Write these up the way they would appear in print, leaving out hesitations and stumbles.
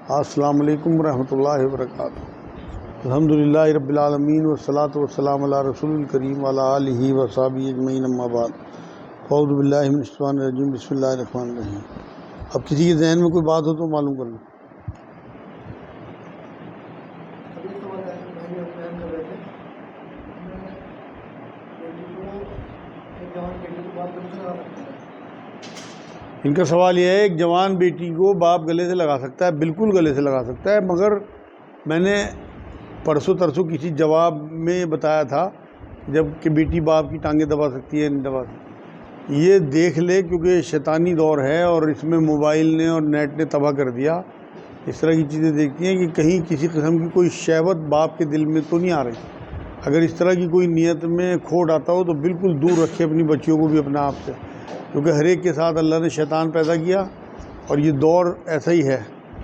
السلام علیکم ورحمۃ اللہ وبرکاتہ۔ الحمدللہ رب العالمین والصلاۃ والسلام علی رسول الکریم وعلی آلہ وصحبہ اجمعین، اما بعد۔ اعوذ باللہ من الشیطان الرجیم، بسم اللہ الرحمن الرحیم۔ اب کسی کے ذہن میں کوئی بات ہو تو معلوم کر لیں۔ ان کا سوال یہ ہے، ایک جوان بیٹی کو باپ گلے سے لگا سکتا ہے؟ بالکل گلے سے لگا سکتا ہے، مگر میں نے پرسوں ترسوں کسی جواب میں بتایا تھا جب کہ بیٹی باپ کی ٹانگیں دبا سکتی ہے، نہیں دبا سکتی۔ یہ دیکھ لے، کیونکہ شیطانی دور ہے اور اس میں موبائل نے اور نیٹ نے تباہ کر دیا۔ اس طرح کی چیزیں دیکھتی ہیں کہ کہیں کسی قسم کی کوئی شہوت باپ کے دل میں تو نہیں آ رہی۔ اگر اس طرح کی کوئی نیت میں کھوٹ آتا ہو تو بالکل دور رکھے اپنی بچیوں کو بھی اپنے آپ سے، کیونکہ ہر ایک کے ساتھ اللہ نے شیطان پیدا کیا اور یہ دور ایسا ہی ہے،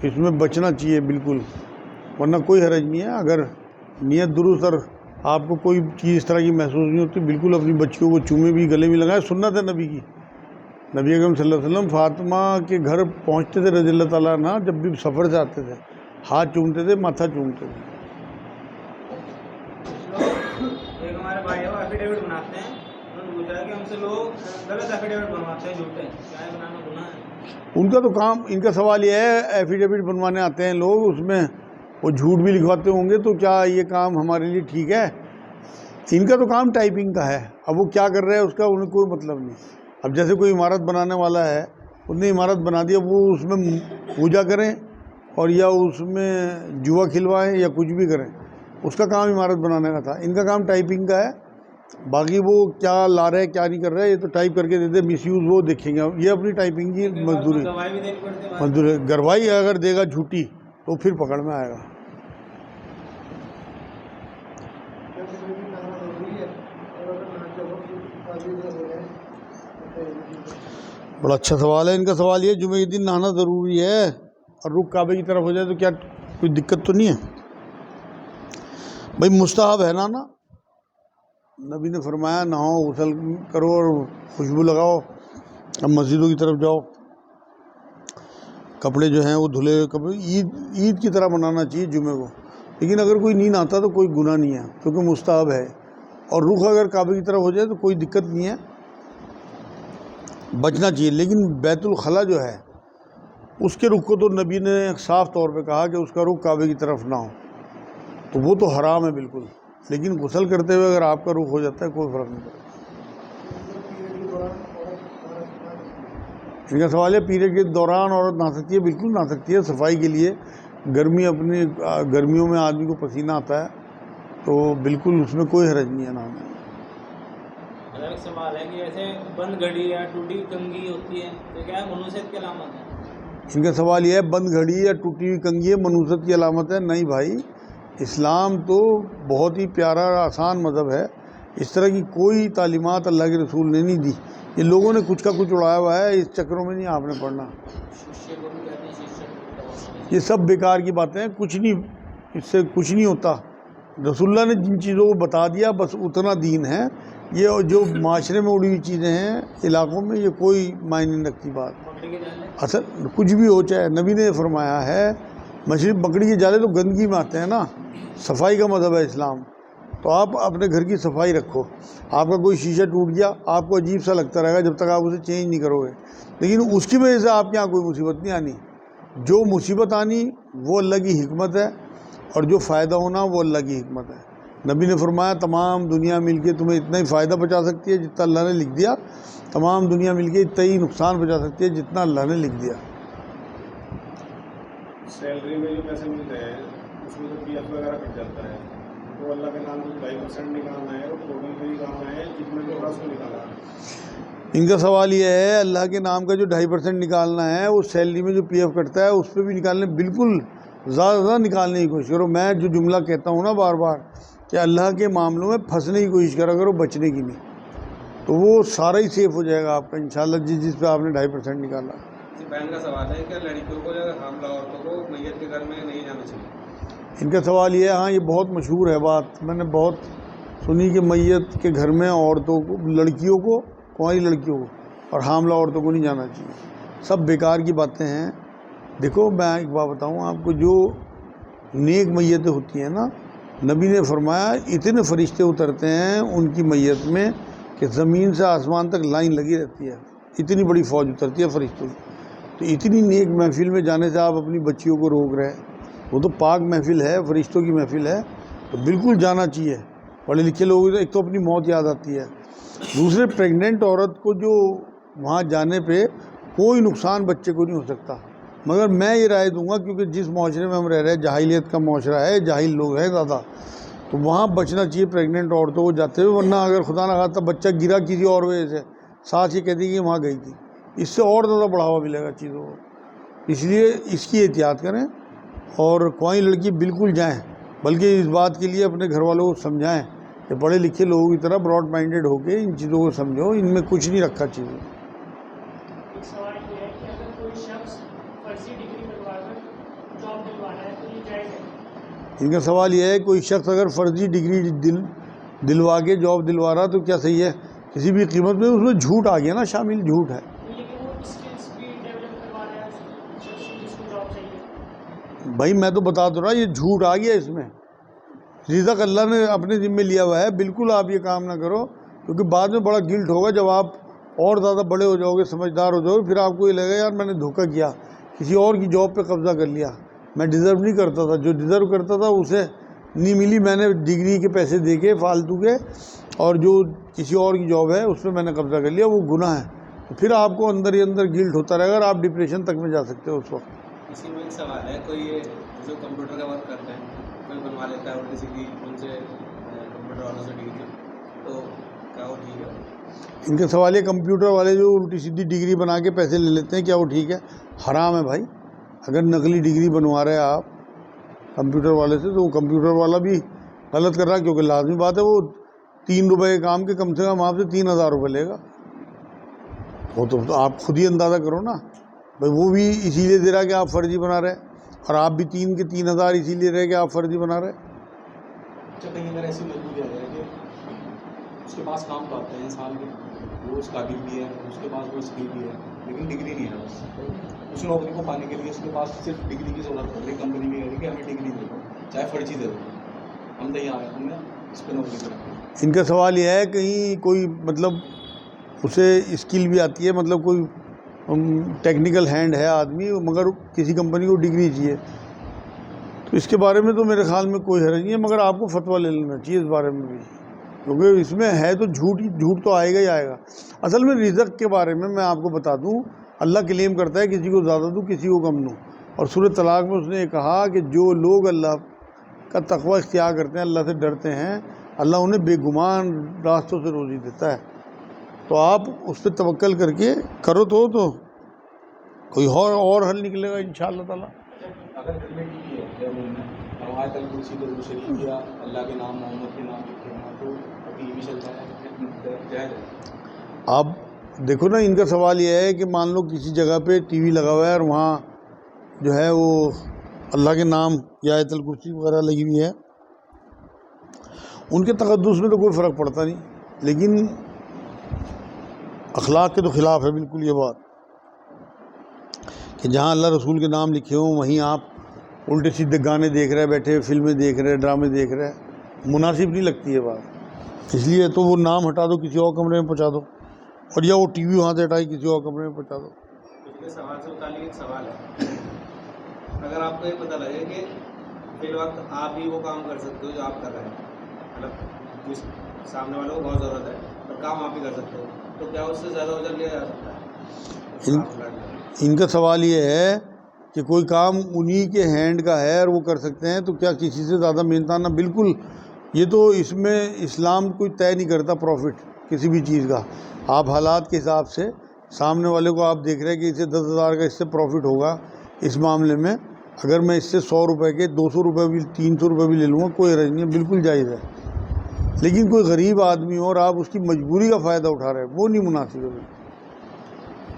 اس میں بچنا چاہیے بالکل، ورنہ کوئی حرج نہیں ہے۔ اگر نیت درست اور آپ کو کوئی چیز اس طرح کی محسوس نہیں ہوتی، بالکل اپنی بچیوں کو چومے بھی، گلے بھی لگائے۔ سنت ہے نبی کی، نبی اکرم صلی اللہ علیہ وسلم فاطمہ کے گھر پہنچتے تھے رضی اللہ تعالیٰ عنہ، جب بھی سفر سے آتے تھے ہاتھ چومتے تھے، ماتھا چومتے تھے۔ ایک ہمارے بھائی وہ ایفیڈیوٹ بناتے ہیں، انہوں نے پوچھا کہ ہم سے لوگ غلط ایفیڈیوٹ بنواتے ہیں، جھوٹے، کیا ہے بنانا گناہ ہے؟ ان کا تو کام، ان کا سوال یہ ہے، ایفیڈیوٹ بنوانے آتے ہیں لوگ، اس میں وہ جھوٹ بھی لکھواتے ہوں گے، تو کیا یہ کام ہمارے لیے ٹھیک ہے؟ ان کا تو کام ٹائپنگ کا ہے، اب وہ کیا کر رہے ہیں اس کا انہیں کوئی مطلب نہیں۔ اب جیسے کوئی عمارت بنانے والا ہے، اس نے عمارت بنا دیا، وہ اس میں پوجا کریں اور یا اس میں جوا کھلوائیں یا کچھ بھی کریں، اس کا کام عمارت بنانے کا تھا۔ ان کا کام ٹائپنگ کا ہے، باقی وہ کیا لا رہے کیا نہیں کر رہے یہ تو ٹائپ کر کے دیتے، مس یوز وہ دیکھیں گے، یہ اپنی ٹائپنگ کی مزدوری ہے۔ گروائی اگر دے گا جھوٹی تو پھر پکڑ میں آئے گا۔ بڑا اچھا سوال ہے ان کا۔ سوال یہ، جمعے کے دن نہانا ضروری ہے اور رخ کعبے کی طرف ہو جائے تو کیا کوئی دقت تو نہیں ہے؟ بھائی مستحب ہے نا، نبی نے فرمایا نہاؤ، غسل کرو اور خوشبو لگاؤ، اب مسجدوں کی طرف جاؤ، کپڑے جو ہیں وہ دھلے ہوئے کپڑے، عید کی طرح منانا چاہیے جمعے کو۔ لیکن اگر کوئی نہیں نہاتا تو کوئی گناہ نہیں ہے، کیونکہ مستحب ہے، اور رخ اگر کعبے کی طرف ہو جائے تو کوئی دقت نہیں ہے، بچنا چاہیے۔ لیکن بیت الخلاء جو ہے اس کے رخ کو تو نبی نے صاف طور پہ کہا کہ اس کا رخ کعبے کی طرف نہ ہو، تو وہ تو حرام ہے بالکل۔ لیکن غسل کرتے ہوئے اگر آپ کا رخ ہو جاتا ہے کوئی فرق نہیں پڑتا۔ ان کا سوال ہے، پیریڈ کے دوران عورت نہا سکتی ہے؟ بالکل نہا سکتی ہے، صفائی کے لیے۔ گرمیوں میں آدمی کو پسینہ آتا ہے تو بالکل اس میں کوئی حرج نہیں ہے نہانے۔ ایک سوال ہے کہ جیسے بند گھڑی یا ٹوٹی کنگھی ہوتی ہے تو کیا ہے منوسیت کی علامت ہے؟ ان کا سوال یہ ہے، بند گھڑی یا ٹوٹی ہوئی کنگھی منوسیت کی علامت ہے؟ نہیں بھائی، اسلام تو بہت ہی پیارا اور آسان مذہب ہے، اس طرح کی کوئی تعلیمات اللہ کے رسول نے نہیں دی۔ یہ لوگوں نے کچھ کا کچھ اڑایا ہوا ہے، اس چکروں میں نہیں آپ نے پڑھنا۔ یہ سب بیکار کی باتیں ہیں، کچھ نہیں، اس سے کچھ نہیں ہوتا۔ رسول اللہ نے جن چیزوں کو بتا دیا بس اتنا دین ہے۔ یہ جو معاشرے میں اڑی ہوئی چیزیں ہیں علاقوں میں، یہ کوئی معنی نہیں رکھتی بات۔ اصل کچھ بھی ہو، چاہے نبی نے فرمایا ہے، مچھلی بکڑی کے جالے تو گندگی میں آتے ہیں نا، صفائی کا مذہب ہے اسلام، تو آپ اپنے گھر کی صفائی رکھو۔ آپ کا کوئی شیشہ ٹوٹ گیا، آپ کو عجیب سا لگتا رہے گا جب تک آپ اسے چینج نہیں کرو گے، لیکن اس کی وجہ سے آپ کے یہاں کوئی مصیبت نہیں آنی۔ جو مصیبت آنی وہ اللہ کی حکمت ہے، اور جو فائدہ ہونا وہ اللہ کی حکمت ہے۔ نبی نے فرمایا تمام دنیا مل کے تمہیں اتنا ہی فائدہ پہنچا سکتی ہے جتنا اللہ نے لکھ دیا، تمام دنیا مل کے اتنا ہی نقصان پہنچا سکتی ہے جتنا اللہ نے لکھ دیا۔ سیلری میں جو پیسے ملتے ہیں اس میں تو پی ایف وغیرہ کٹ جاتا ہے، تو اللہ کے نام سے 2.5% نکالنا ہے اور ٹوٹل بھی نکالنا ہے، جتنا جو ہوگا اس کو نکالنا ہے۔ ان کا سوال یہ ہے، اللہ کے نام کا جو 2.5% نکالنا ہے وہ سیلری میں جو پی ایف کٹتا ہے اس پہ بھی نکالنے، بالکل زیادہ زیادہ نکالنے کی کوشش کرو۔ میں جو جملہ کہتا ہوں نا بار بار کہ اللہ کے معاملوں میں پھنسنے کی کوشش کرا کرو، بچنے کی نہیں، تو وہ سارا ہی سیف ہو جائے گا آپ کا انشاءاللہ، جس پہ آپ نے 2.5% نکالا۔ بہن کا سوال ہے کہ لڑکیوں کو جو حاملہ عورتوں کو میت کے گھر میں نہیں جانا چاہیے؟ ان کا سوال یہ ہے، ہاں یہ بہت مشہور ہے بات، میں نے بہت سنی کہ میت کے گھر میں عورتوں کو، لڑکیوں کو، کنواری لڑکیوں کو اور حاملہ عورتوں کو نہیں جانا چاہیے۔ سب بیکار کی باتیں ہیں، دیکھو میں ایک بات بتاؤں آپ کو، جو نیک میتیں ہوتی ہیں نا، نبی نے فرمایا اتنے فرشتے اترتے ہیں ان کی میت میں کہ زمین سے آسمان تک لائن لگی رہتی ہے، اتنی بڑی فوج اترتی ہے فرشتوں کی. تو اتنی نیک محفل میں جانے سے آپ اپنی بچیوں کو روک رہے ہیں. وہ تو پاک محفل ہے، فرشتوں کی محفل ہے، تو بالکل جانا چاہیے. پڑھے لکھے لوگ ایک تو اپنی موت یاد آتی ہے، دوسرے پریگننٹ عورت کو جو وہاں جانے پہ کوئی نقصان بچے کو نہیں ہو سکتا. مگر میں یہ رائے دوں گا، کیونکہ جس معاشرے میں ہم رہ رہے ہیں جاہلیت کا معاشرہ ہے، جاہل لوگ ہیں زیادہ، تو وہاں بچنا چاہیے پریگننٹ عورتوں کو جاتے ہوئے. ورنہ اگر خدا نہ خواستہ بچہ گرا کسی اور وجہ سے، ساتھ یہ کہتی کہ وہاں گئی تھی، اس سے اور زیادہ بڑھاوا ملے گا چیزوں کو. اس لیے اس کی احتیاط کریں، اور کوئی لڑکی بالکل جائیں، بلکہ اس بات کے لیے اپنے گھر والوں کو سمجھائیں کہ پڑھے لکھے لوگوں کی طرح براڈ مائنڈیڈ ہو کے ان چیزوں کو سمجھو، ان میں کچھ نہیں رکھا چیزیں. ایک سوال یہ ہے کہ اگر کوئی شخص فرضی ڈگری بنوا کر جاب دلوانا ہے تو یہ جائز ہے؟ ان کا سوال یہ ہے کوئی شخص اگر فرضی ڈگری دلوا کے جاب دلوا رہا تو کیا صحیح ہے کسی بھی قیمت میں؟ اس میں جھوٹ آ گیا نا شامل، جھوٹ ہے. لیکن وہ اسکلس بھی ڈیولپ کروا رہا ہے اس شخص کو جس کو جاب چاہیے. بھائی میں تو بتا دوں رہا، یہ جھوٹ آ گیا اس میں. رزق اللہ نے اپنے ذمے لیا ہوا ہے، بالکل آپ یہ کام نہ کرو، کیونکہ بعد میں بڑا گلٹ ہوگا جب آپ اور زیادہ بڑے ہو جاؤ گے، سمجھدار ہو جاؤ گے، پھر آپ کو یہ لگے یار میں نے دھوکہ کیا، کسی اور کی جاب پہ قبضہ کر لیا، میں ڈیزرو نہیں کرتا تھا، جو ڈیزرو کرتا تھا اسے نہیں ملی، میں نے ڈگری کے پیسے دے کے فالتو کے، اور جو کسی اور کی جاب ہے اس پہ میں نے قبضہ کر لیا، وہ گناہ ہے. تو پھر آپ کو اندر ہی اندر گلٹ ہوتا رہے گا اور آپ ڈپریشن تک میں جا سکتے ہو اس وقت. اسی میں ایک سوال ہے، کوئی جو کمپیوٹر کا ورک کرتا ہے، کوئی بنوا لیتا ہے الٹی سیدھی ان سے کمپیوٹر والوں سے ڈگری، تو کیا وہ ٹھیک ہے؟ ان کا سوال ہے کمپیوٹر والے جو الٹی سیدھی ڈگری بنا کے پیسے لے لیتے ہیں، کیا وہ ٹھیک ہے؟ حرام ہے بھائی. اگر نقلی ڈگری بنوا رہے ہیں آپ کمپیوٹر والے سے، تو وہ کمپیوٹر والا بھی غلط کر رہا ہے، کیونکہ لازمی بات ہے وہ 3 روپے کے کام کے کم سے کم آپ سے 3000 روپے لے گا. وہ تو آپ خود ہی اندازہ کرو نا بھائی، وہ بھی اسی لیے دے رہا کہ آپ فرضی بنا رہے، اور آپ بھی 3 کے 3000 اسی لیے رہے کہ آپ فرضی بنا رہے. اچھا، کہیں اگر ایسی مجبوری آ جائے کہ اس کے پاس کام تو آتا ہے انسان کے، وہ اس قابل بھی ہے، اس کے پاس وہ اسکل بھی ہے، لیکن ڈگری نہیں ہے. بس اس نوکری کو پانے کے لیے اس کے پاس صرف ڈگری کی ضرورت پڑ رہی، کمپنی بھی کہہ رہی کہ ہمیں ڈگری دے دو، چاہے فرضی دے دو، ہم تیار ہیں، ہم نے اس پہ نوکری کریں. ان کا سوال یہ ہے کہیں کوئی مطلب اسے اسکل بھی آتی ہے، مطلب کوئی ٹیکنیکل ہینڈ ہے آدمی، مگر کسی کمپنی کو ڈگری چاہیے، تو اس کے بارے میں تو میرے خیال میں کوئی حرج نہیں ہے، مگر آپ کو فتویٰ لے لینا چاہیے اس بارے میں بھی، کیونکہ اس میں ہے تو جھوٹ تو آئے گا ہی آئے گا. اصل میں رزق کے بارے میں آپ کو بتا دوں، اللہ کلیم کرتا ہے کسی کو زیادہ دوں کسی کو کم دوں، اور سورۃ طلاق میں اس نے یہ کہا کہ جو لوگ اللہ کا تقوی اختیار کرتے ہیں، اللہ سے ڈرتے ہیں، اللہ انہیں بے گمان راستوں سے روزی دیتا ہے. تو آپ اس پہ توکل کر کے کرو تو کوئی اور حل نکلے گا انشاءاللہ تعالیٰ. اگر گھر میں ٹی وی ہے روم میں، اور آیت الکرسی درود شریف یا اللہ کے نام محمد کے نام لکھے ہیں، تو ٹی وی چلتا ہے، جائز ہے؟ آپ دیکھو نا، ان کا سوال یہ ہے کہ مان لو کسی جگہ پہ ٹی وی لگا ہوا ہے اور وہاں جو ہے وہ اللہ کے نام یا آیت الکرسی وغیرہ لگی ہوئی ہے، ان کے تقدس میں تو کوئی فرق پڑتا نہیں، لیکن اخلاق کے تو خلاف ہے بالکل یہ بات کہ جہاں اللہ رسول کے نام لکھے ہوں وہیں آپ الٹے سیدھے گانے دیکھ رہے بیٹھے، فلمیں دیکھ رہے، ڈرامے دیکھ رہے، مناسب نہیں لگتی یہ بات. اس لیے تو وہ نام ہٹا دو، کسی اور کمرے میں پہنچا دو، اور یا وہ ٹی وی وہاں سے ہٹائی کسی اور کمرے میں پہنچا دو. پچھلے سوال سے متعلق ایک سوال ہے، اگر آپ کو یہ پتہ لگے کہ فی الوقت آپ ہی وہ کام کر سکتے ہو جو آپ کر رہے ہیں، مطلب جس سامنے والوں کو بہت ضرورت ہے اور کام آپ ہی کر سکتے ہو، تو کیا اس سے زیادہ اجر لیا جا سکتا ہے؟ ان کا سوال یہ ہے کہ کوئی کام انہی کے ہینڈ کا ہے اور وہ کر سکتے ہیں، تو کیا کسی سے زیادہ محنتانہ؟ بالکل. یہ تو اس میں اسلام کوئی طے نہیں کرتا پروفٹ کسی بھی چیز کا. آپ حالات کے حساب سے سامنے والے کو آپ دیکھ رہے ہیں کہ اسے 10,000 کا اس سے پروفٹ ہوگا، اس معاملے میں اگر میں اس سے 100 روپے کے 200 روپے بھی 300 روپے بھی لے لوں گا، کوئی حرج نہیں ہے، بالکل جائز ہے. لیکن کوئی غریب آدمی ہو اور آپ اس کی مجبوری کا فائدہ اٹھا رہے ہیں، وہ نہیں مناسب ہے.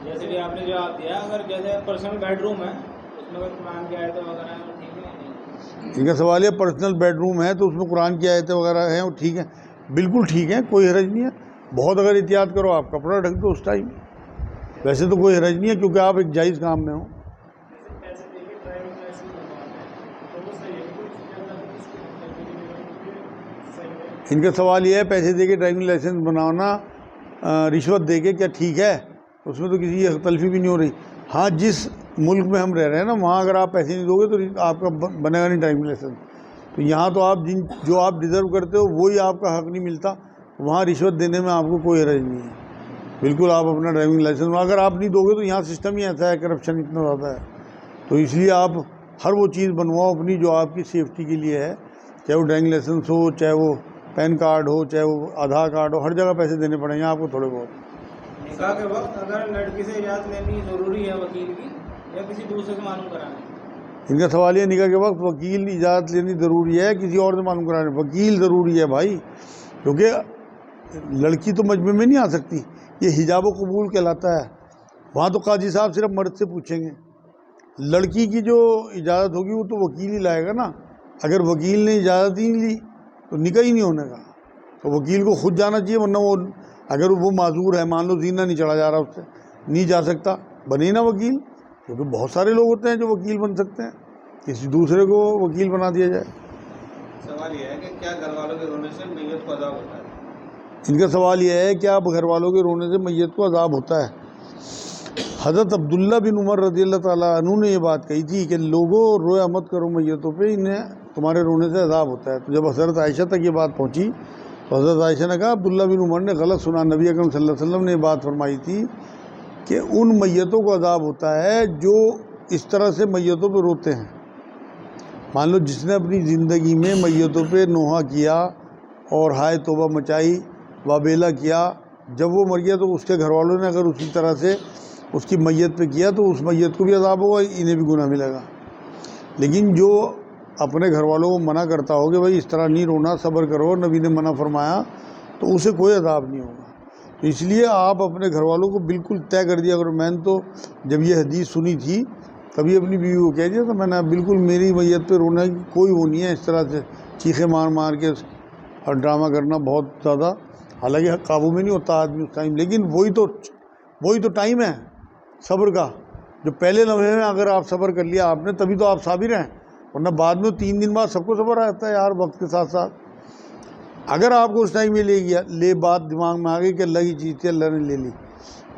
جیسے کہ آپ نے جواب دیا، اگر جیسے پرسنل بیڈ روم ہے اس میں اگر قرآن کی آیتیں وغیرہ ہیں وہ ٹھیک ہے؟ ان کا سوال ہے پرسنل بیڈ روم ہے تو اس میں قرآن کی آیتیں وغیرہ ہیں وہ ٹھیک ہیں؟ بالکل ٹھیک ہے، کوئی حرج نہیں ہے. بہت اگر احتیاط کرو آپ کپڑا ڈھک دو اس ٹائم، ویسے تو کوئی حرج نہیں ہے کیونکہ آپ ایک جائز کام میں ہو. پیسے ان کا سوال یہ ہے پیسے دے کے ڈرائیونگ لائسنس بنانا رشوت دے کے کیا ٹھیک ہے؟ اس میں تو کسی کی تلفی بھی نہیں ہو رہی. ہاں جس ملک میں ہم رہ رہے ہیں نا وہاں اگر آپ پیسے نہیں دو گے تو آپ کا بنے گا نہیں ڈرائیونگ لائسنس. تو یہاں تو آپ جو آپ ڈیزرو کرتے ہو وہی آپ کا حق نہیں ملتا. وہاں رشوت دینے میں آپ کو کوئی حرج نہیں ہے. بالکل آپ اپنا ڈرائیونگ لائسنس اگر آپ نہیں دو گے تو یہاں سسٹم ہی ایسا ہے, کرپشن اتنا زیادہ ہے. تو اس لیے آپ ہر وہ چیز بنواؤ اپنی جو آپ کی سیفٹی کے لیے ہے, چاہے وہ ڈرائیونگ لائسنس ہو, چاہے وہ پین کارڈ ہو, چاہے وہ آدھار کارڈ ہو. ہر جگہ پیسے دینے پڑیں گے آپ کو تھوڑے بہت. نکاح کے وقت اگر لڑکی سے اجازت لینی ضروری ہے وکیل کی یا کسی دوسرے سے معلوم کرانا؟ ان کا سوال یہ نکاح کے وقت وکیل اجازت لینی ضروری ہے کسی اور سے معلوم کرانے؟ وکیل ضروری ہے بھائی, کیونکہ لڑکی تو مجمع میں نہیں آ سکتی. یہ حجاب و قبول کہلاتا ہے. وہاں تو قاضی صاحب صرف مرد سے پوچھیں گے. لڑکی کی جو اجازت ہوگی وہ تو وکیل ہی لائے گا نا. اگر وکیل نے اجازت ہی نہیں لی تو نکاح ہی نہیں ہونے کا. تو وکیل کو خود جانا چاہیے, ورنہ وہ اگر وہ معذور ہے, مان لو زینہ نہیں چڑھا جا رہا اس سے, نہیں جا سکتا, بنے نا وکیل. کیونکہ بہت سارے لوگ ہوتے ہیں جو وکیل بن سکتے ہیں, کسی دوسرے کو وکیل بنا دیا جائے. سوال یہ ہے کہ کیا گھر والوں کے رونے سے میت کو عذاب ہوتا ہے؟ ان کا سوال یہ ہے کہ آپ گھر والوں کے رونے سے میت کو عذاب ہوتا ہے. حضرت عبداللہ بن عمر رضی اللہ تعالیٰ عنہ نے یہ بات کہی تھی کہ لوگوں رویا مت کرو میتوں پہ, انہیں تمہارے رونے سے عذاب ہوتا ہے. تو جب حضرت عائشہ تک یہ بات پہنچی تو حضرت عائشہ نے کہا عبداللہ بن عمر نے غلط سنا. نبی اکرم صلی اللہ علیہ وسلم نے یہ بات فرمائی تھی کہ ان میتوں کو عذاب ہوتا ہے جو اس طرح سے میتوں پہ روتے ہیں. مان لو جس نے اپنی زندگی میں میتوں پہ نوحہ کیا اور ہائے توبہ مچائی, وابیلا کیا, جب وہ مر گیا تو اس کے گھر والوں نے اگر اسی طرح سے اس کی میت پہ کیا تو اس میت کو بھی عذاب ہوگا, انہیں بھی گناہ ملے گا. لیکن جو اپنے گھر والوں کو منع کرتا ہو کہ بھائی اس طرح نہیں رونا, صبر کرو, نبی نے منع فرمایا, تو اسے کوئی عذاب نہیں ہوگا. تو اس لیے آپ اپنے گھر والوں کو بالکل طے کر دیا کرو. میں نے تو جب یہ حدیث سنی تھی کبھی اپنی بیوی کو کہہ دیا تو میں نے بالکل میری میت پہ رونا کی کوئی وہ نہیں ہے, اس طرح سے چیخیں مار مار کے اور ڈرامہ کرنا بہت زیادہ. حالانکہ قابو میں نہیں ہوتا آدمی اس ٹائم, لیکن وہی تو ٹائم ہے صبر کا. جو پہلے لمحے میں اگر آپ صبر کر لیا آپ نے تبھی تو آپ صابر ہیں, ورنہ بعد میں 3 دن بعد سب کو صبر آتا ہے یار وقت کے ساتھ ساتھ. اگر آپ کو اس ٹائم میں لے بات دماغ میں آ گئی کہ اللہ کی چیز تھی اللہ نے لے لی,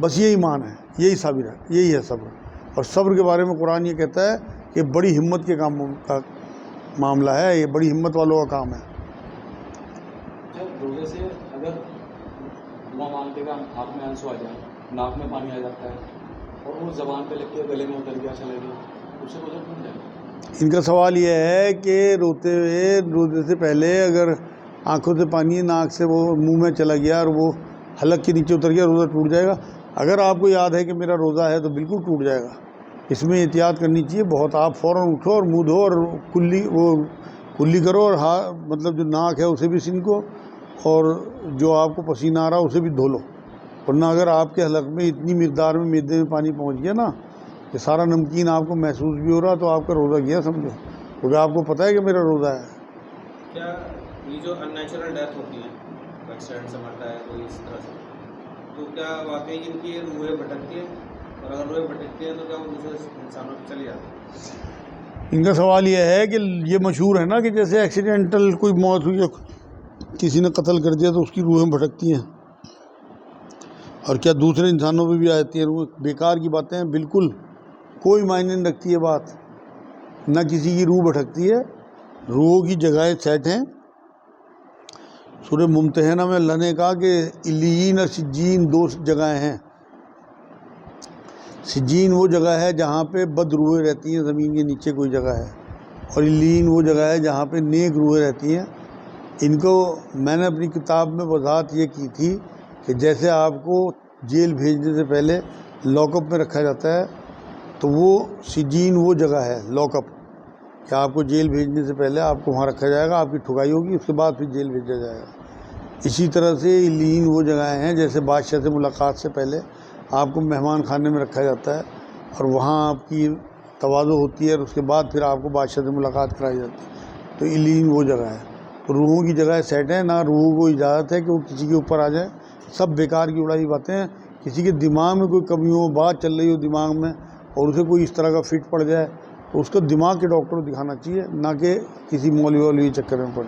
بس یہی مان ہے, یہی صابر ہے, یہی ہے صبر. اور صبر کے بارے میں قرآن یہ کہتا ہے کہ بڑی ہمت کے کام کا معاملہ ہے, یہ بڑی ہمت والوں کا کام ہے. جب روزے سے اگر دعا مانگتے کا ہاتھ میں آنسو آ جائے, ناک میں پانی آ جاتا ہے اور وہ زبان پہ لگ کے گلے میں اتر گیا, چلے گیا, اس سے روزہ ٹوٹ جائے گا. ان کا سوال یہ ہے کہ روزے سے پہلے اگر آنکھوں سے پانی ناک سے وہ منہ میں چلا گیا اور وہ حلق کے نیچے اتر گیا, روزہ ٹوٹ جائے گا. اگر آپ کو یاد ہے کہ میرا روزہ ہے تو بالکل ٹوٹ جائے گا. اس میں احتیاط کرنی چاہیے بہت. آپ فوراً اٹھو اور منہ دھو اور کلی کرو, اور مطلب جو ناک ہے اسے بھی سنکو, اور جو آپ کو پسینہ آ رہا اسے بھی دھو لو. ورنہ اگر آپ کے حلق میں اتنی مقدار میں معدے میں پانی پہنچ گیا نا کہ سارا نمکین آپ کو محسوس بھی ہو رہا تو آپ کا روزہ گیا سمجھو, کیونکہ آپ کو پتہ ہے کہ میرا روزہ ہے. کیا یہ جو ان نیچرل ڈیتھ ہوتی ہے, ایکسیڈنٹ سے مرتا ہے کوئی اس طرح سے, تو کیا واقعی ان کی روحیں بھٹکتی ہیں, اور اگر روحیں بھٹکتی ہیں تو کیا وہ دوسرے انسانوں پہ چلی جاتی ہیں؟ ان کا سوال یہ ہے کہ یہ مشہور ہے نا کہ جیسے ایکسیڈنٹل کوئی موت ہوئی ہے, کسی نے قتل کر دیا تو اس کی روحیں بھٹکتی ہیں, اور کیا دوسرے انسانوں پہ بھی آتی ہیں روح؟ بیکار کی باتیں ہیں, بالکل کوئی معنی نہیں رکھتی ہے بات. نہ کسی کی روح بھٹکتی ہے, روحوں کی جگہیں سیٹ ہیں. سورہ ممتحنہ میں اللہ نے کہا کہ علیین اور سجین 2 جگہیں ہیں. سجین وہ جگہ ہے جہاں پہ بد روحیں رہتی ہیں, زمین کے نیچے کوئی جگہ ہے, اور علیین وہ جگہ ہے جہاں پہ نیک روحیں رہتی ہیں. ان کو میں نے اپنی کتاب میں وضاحت یہ کی تھی کہ جیسے آپ کو جیل بھیجنے سے پہلے لاک اپ میں رکھا جاتا ہے, تو وہ سجین وہ جگہ ہے لاک اپ, کہ آپ کو جیل بھیجنے سے پہلے آپ کو وہاں رکھا جائے گا, آپ کی ٹھگائی ہوگی, اس کے بعد پھر جیل بھیجا جائے گا. اسی طرح سے علیین وہ جگہیں ہیں جیسے بادشاہ سے ملاقات سے پہلے آپ کو مہمان خانے میں رکھا جاتا ہے اور وہاں آپ کی تواضع ہوتی ہے, اور اس کے بعد پھر آپ کو بادشاہ سے ملاقات کرائی جاتی ہے. تو علیین وہ جگہ ہے. تو روحوں کی جگہ سیٹ ہے, نہ روحوں کو اجازت ہے کہ وہ کسی کے اوپر آ جائے. سب بیکار کی اڑائی باتیں ہیں. کسی کے دماغ میں کوئی کمی ہو, بات چل رہی ہو دماغ میں, اور اسے کوئی اس طرح کا فٹ پڑ جائے تو اس کو دماغ کے ڈاکٹر کو دکھانا چاہیے, نہ کہ کسی مولوی چکر میں پڑے.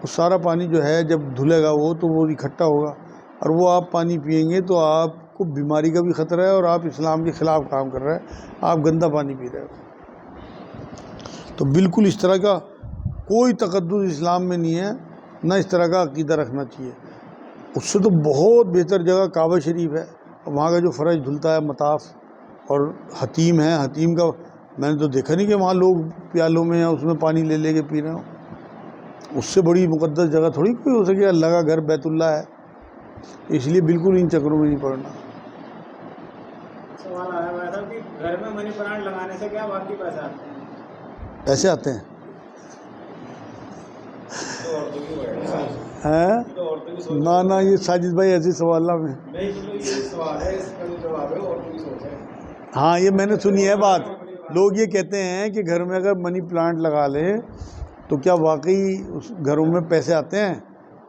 وہ سارا پانی جو ہے جب دھلے گا وہ تو وہ اکٹھا ہوگا، اور وہ آپ پانی پئیں گے تو آپ کو بیماری کا بھی خطرہ ہے، اور آپ اسلام کے خلاف کام کر رہے ہیں، آپ گندا پانی پی رہے ہو۔ تو بالکل اس طرح کا کوئی تقدس اسلام میں نہیں ہے، نہ اس طرح کا عقیدہ رکھنا چاہیے۔ اس سے تو بہت بہتر جگہ کعبہ شریف ہے، وہاں کا جو فرش دھلتا ہے مطاف، اور حتیم ہے، حتیم کا میں نے تو دیکھا نہیں کہ وہاں لوگ پیالوں میں یا اس میں پانی لے لے کے پی رہے ہوں۔ اس سے بڑی مقدس جگہ تھوڑی کوئی ہو سکے، اللہ کا گھر بیت اللہ ہے، اس لیے بالکل ان چکروں میں نہیں پڑنا۔ سوال آیا ہوا تھا کہ گھر میں منی پلانٹ لگانے سے کیا باقی پیسے آتے ہیں؟ پیسے آتے ہیں تو عورتوں کی وجہ سے ہیں؟ تو عورتوں کی سوچ نہ یہ ساجد بھائی ایسی سوالہ میں نہیں، چلو یہ سوال ہے، اس کا جو جواب ہے عورتوں کی سوچ ہے۔ ہاں یہ میں نے سنی ہے بات، لوگ یہ کہتے ہیں کہ گھر میں اگر منی پلانٹ لگا لیں تو کیا واقعی اس گھروں میں پیسے آتے ہیں؟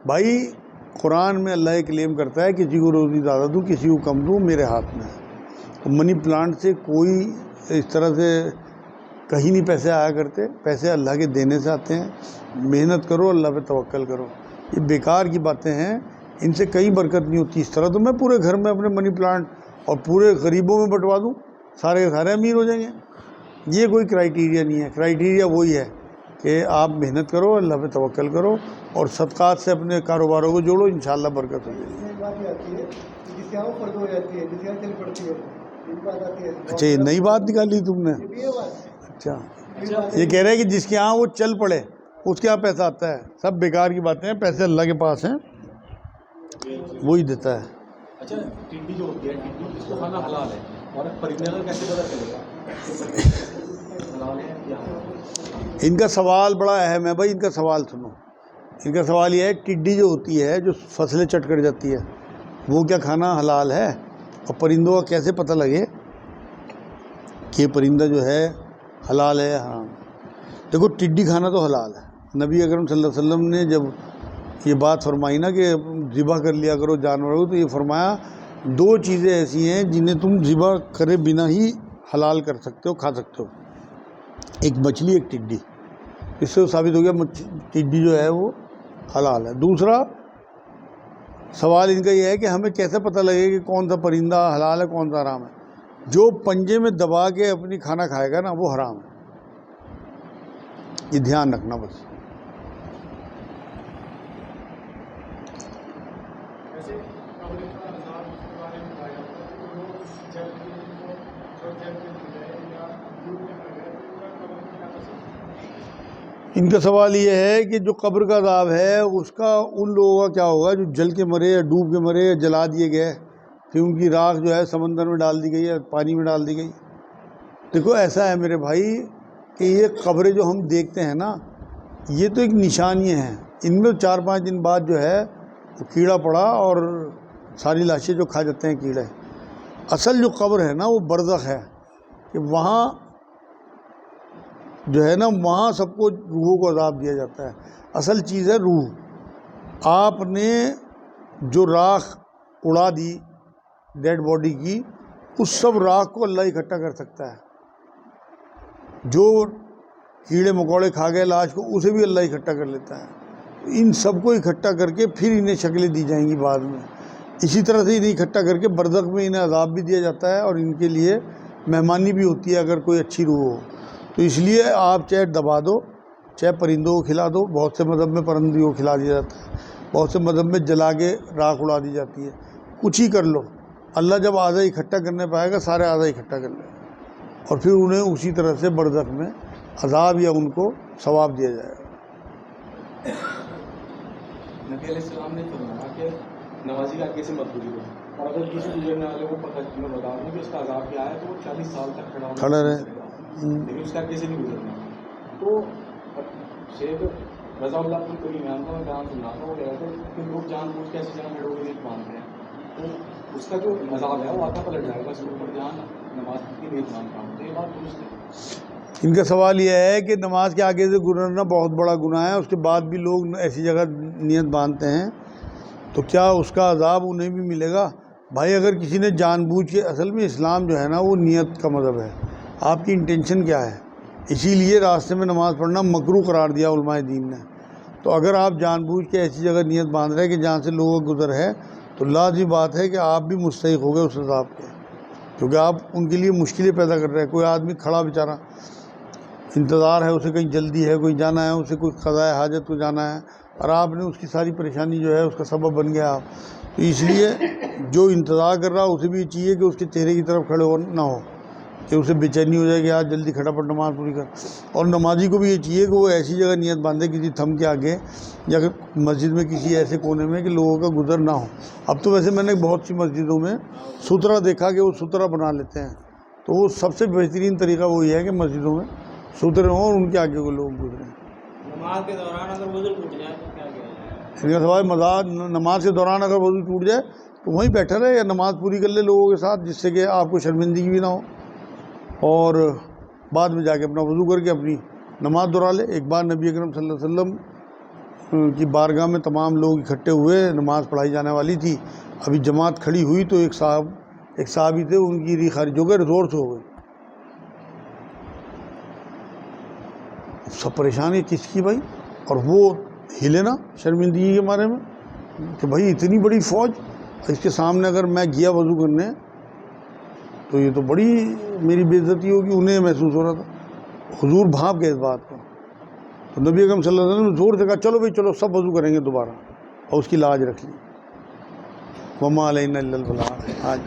بھائی قرآن میں اللہ یہ کلیم کرتا ہے کسی کو روزی زیادہ دوں کسی کو کم دوں میرے ہاتھ میں ہے۔ تو منی پلانٹ سے کوئی اس طرح سے کہیں نہیں پیسے آیا کرتے، پیسے اللہ کے دینے سے آتے ہیں۔ محنت کرو، اللہ پہ توکل کرو، یہ بیکار کی باتیں ہیں، ان سے کہیں برکت نہیں ہوتی۔ اس طرح تو میں پورے گھر میں اپنے منی پلانٹ اور پورے غریبوں میں بٹوا دوں، سارے کے سارے امیر ہو جائیں گے۔ یہ کوئی کرائیٹیریا نہیں ہے، کرائیٹیریا وہی ہے کہ آپ محنت کرو، اللہ پہ توکل کرو، اور صدقات سے اپنے کاروباروں کو جوڑو، انشاءاللہ برکت ہو جائے گی۔ ایک بات یہ آتی ہے کہ جس کے یہاں وہ فرض ہو جاتی ہے، جس کے یہاں چل پڑتی ہے، یہ بات آتی ہے۔ اچھا یہ نئی بات نکالی تم نے؟ یہ بھی ہے بات۔ اچھا یہ کہہ رہے ہیں کہ جس کے یہاں وہ چل پڑے اس کے یہاں پیسہ آتا ہے، سب بیکار کی باتیں ہیں، پیسے اللہ کے پاس ہیں، وہی دیتا ہے۔ اچھا ٹڈی جو ہوتی ہے، ٹڈی اس کو کھانا حلال ہے، اور پرندے کا کیسے پتہ چلے گا حلال ہے یا حرام؟ ان کا سوال بڑا اہم ہے بھائی، ان کا سوال سنو۔ ان کا سوال یہ ہے ٹڈی جو ہوتی ہے جو فصلیں چٹ کر جاتی ہے وہ کیا کھانا حلال ہے؟ اور پرندوں کا کیسے پتہ لگے کہ پرندہ جو ہے حلال ہے یا حرام؟ دیکھو ٹڈی کھانا تو حلال ہے، نبی اکرم صلی اللہ علیہ وسلم نے جب یہ بات فرمائی نا کہ ذبح کر لیا کرو جانوروں کو، تو یہ فرمایا دو چیزیں ایسی ہیں جنہیں تم ذبح کرے بنا ہی حلال کر سکتے ہو، کھا سکتے ہو، ایک مچھلی ایک ٹڈی۔ اس سے ثابت ہو گیا ٹڈی جو ہے وہ حلال ہے۔ دوسرا سوال ان کا یہ ہے کہ ہمیں کیسے پتہ لگے کہ کون سا پرندہ حلال ہے کون سا حرام ہے؟ جو پنجے میں دبا کے اپنی کھانا کھائے گا نا وہ حرام ہے، یہ دھیان رکھنا بس۔ ایسے قبر کا عذاب کے بارے میں بتایا جاتا ہے کہ لوگ جب جب گئے یا ڈوب کے مر گئے تو ان کا قبر میں کیا قصہ؟ ان کا سوال یہ ہے کہ جو قبر کا عذاب ہے اس کا ان لوگوں کا کیا ہوگا جو جل کے مرے یا ڈوب کے مرے یا جلا دیے گئے، پھر ان کی راکھ جو ہے سمندر میں ڈال دی گئی یا پانی میں ڈال دی گئی۔ دیکھو ایسا ہے میرے بھائی کہ یہ قبریں جو ہم دیکھتے ہیں نا یہ تو ایک نشانیاں ہیں، ان میں 4-5 دن بعد جو ہے وہ کیڑا پڑا اور ساری لاشیں جو کھا جاتے ہیں کیڑے۔ اصل جو قبر ہے نا وہ برزخ ہے، کہ وہاں جو ہے نا وہاں سب کو روحوں کو عذاب دیا جاتا ہے۔ اصل چیز ہے روح۔ آپ نے جو راکھ اڑا دی ڈیڈ باڈی کی، اس سب راکھ کو اللہ اکٹھا کر سکتا ہے۔ جو کیڑے مکوڑے کھا گئے لاش کو اسے بھی اللہ اکٹھا کر لیتا ہے۔ ان سب کو اکٹھا کر کے پھر انہیں شکلیں دی جائیں گی بعد میں۔ اسی طرح سے انہیں اکٹھا کر کے برزخ میں انہیں عذاب بھی دیا جاتا ہے اور ان کے لیے مہمانی بھی ہوتی ہے اگر کوئی اچھی روح ہو تو۔ اس لیے آپ چاہے دبا دو چاہے پرندوں کو کھلا دو، بہت سے مذہب میں پرندوں کو کھلا دیا جاتا ہے، بہت سے مذہب میں جلا کے راکھ اڑا دی جاتی ہے، کچھ ہی کر لو، اللہ جب آدھا اکٹھا کرنے پائے گا سارے آدھا اکٹھا کر لے گا اور پھر انہیں اسی طرح سے برزخ میں عذاب یا ان کو ثواب دیا جائے گا۔ نبی علیہ السلام نے فرمایا کہ نمازی کا آگے سے مت گزرو، اور اگر کسی گزرنے والے کو پتہ میں بتا دوں کہ اس کا عذاب کیا ہے تو وہ 40 سال تک کھڑا رہے، لیکن اس کا آگے سے نہیں گزرنا۔ تو شیخ رضا اللہ کو کوئی بیان تھا، میں بیان سنا تھا، وہ کہہ رہے تھے کہ لوگ جان بوجھ کے ایسی جگہ کھڑوں کے نیت مانتے ہیں تو اس کا جو عذاب ہے وہ آتا پلٹ جائے گا اس کے اوپر، جہاں نماز کی نیت مانتا ہوں۔ تو یہ بات درست ہے۔ ان کا سوال یہ ہے کہ نماز کے آگے سے گزرنا بہت بڑا گناہ ہے، اس کے بعد بھی لوگ ایسی جگہ نیت باندھتے ہیں تو کیا اس کا عذاب انہیں بھی ملے گا؟ بھائی اگر کسی نے جان بوجھ کے، اصل میں اسلام جو ہے نا وہ نیت کا مذہب ہے، آپ کی انٹینشن کیا ہے، اسی لیے راستے میں نماز پڑھنا مکروہ قرار دیا علماء دین نے۔ تو اگر آپ جان بوجھ کے ایسی جگہ نیت باندھ رہے ہیں کہ جہاں سے لوگوں کا گزر ہے تو لازمی بات ہے کہ آپ بھی مستحق ہو گئے اس عذاب کے، کیونکہ آپ ان کے لیے مشکلیں پیدا کر رہے ہیں۔ کوئی آدمی کھڑا بیچارہ انتظار ہے، اسے کہیں جلدی ہے، کوئی جانا ہے، اسے کوئی قضاء حاجت کو جانا ہے، اور آپ نے اس کی ساری پریشانی جو ہے اس کا سبب بن گیا آپ۔ تو اس لیے جو انتظار کر رہا اسے بھی یہ چاہیے کہ اس کے چہرے کی طرف کھڑے ہو نہ ہو، کہ اسے بے چینی ہو جائے کہ آج جلدی کھڑا پڑ نماز پوری کر۔ اور نمازی کو بھی یہ چاہیے کہ وہ ایسی جگہ نیت باندھے کسی تھم کے آگے یا مسجد میں کسی ایسے کونے میں کہ لوگوں کا گزر نہ ہو۔ اب تو ویسے میں نے بہت سی مسجدوں میں سترا دیکھا کہ وہ سترا بنا لیتے ہیں، تو وہ سب سے بہترین طریقہ وہی ہے کہ مسجدوں میں سترے ہوں اور ان کے آگے کو لوگ گزریں۔ نماز کے دوران اگر وضو ٹوٹ جائے تو کیا کیا جائے؟ ان کا سوال نماز کے دوران اگر وضو ٹوٹ جائے تو وہیں بیٹھا رہے یا نماز پوری کر لے لوگوں کے ساتھ، جس سے کہ آپ کو شرمندگی بھی نہ ہو، اور بعد میں جا کے اپنا وضو کر کے اپنی نماز دہرا لے۔ ایک بار نبی اکرم صلی اللہ علیہ وسلم کی بارگاہ میں تمام لوگ اکٹھے ہوئے، نماز پڑھائی جانے والی تھی، ابھی جماعت کھڑی ہوئی تو ایک صحابی تھے، ان کی ریح خارج ہو گئے، زور سے ہو گئی۔ سب پریشان ہے کس کی بھائی، اور وہ ہلے نا شرمندگی کے بارے میں کہ بھائی اتنی بڑی فوج اس کے سامنے اگر میں گیا وضو کرنے تو یہ تو بڑی میری بے عزتی ہوگی۔ انہیں محسوس ہو رہا تھا، حضور بھاپ گئے اس بات کو، تو نبی اکرم صلی اللہ علیہ وسلم نے زور سے کہا چلو بھائی چلو سب وضو کریں گے دوبارہ، اور اس کی لاج رکھ لی۔ وما علینا الا البلاغ۔ آج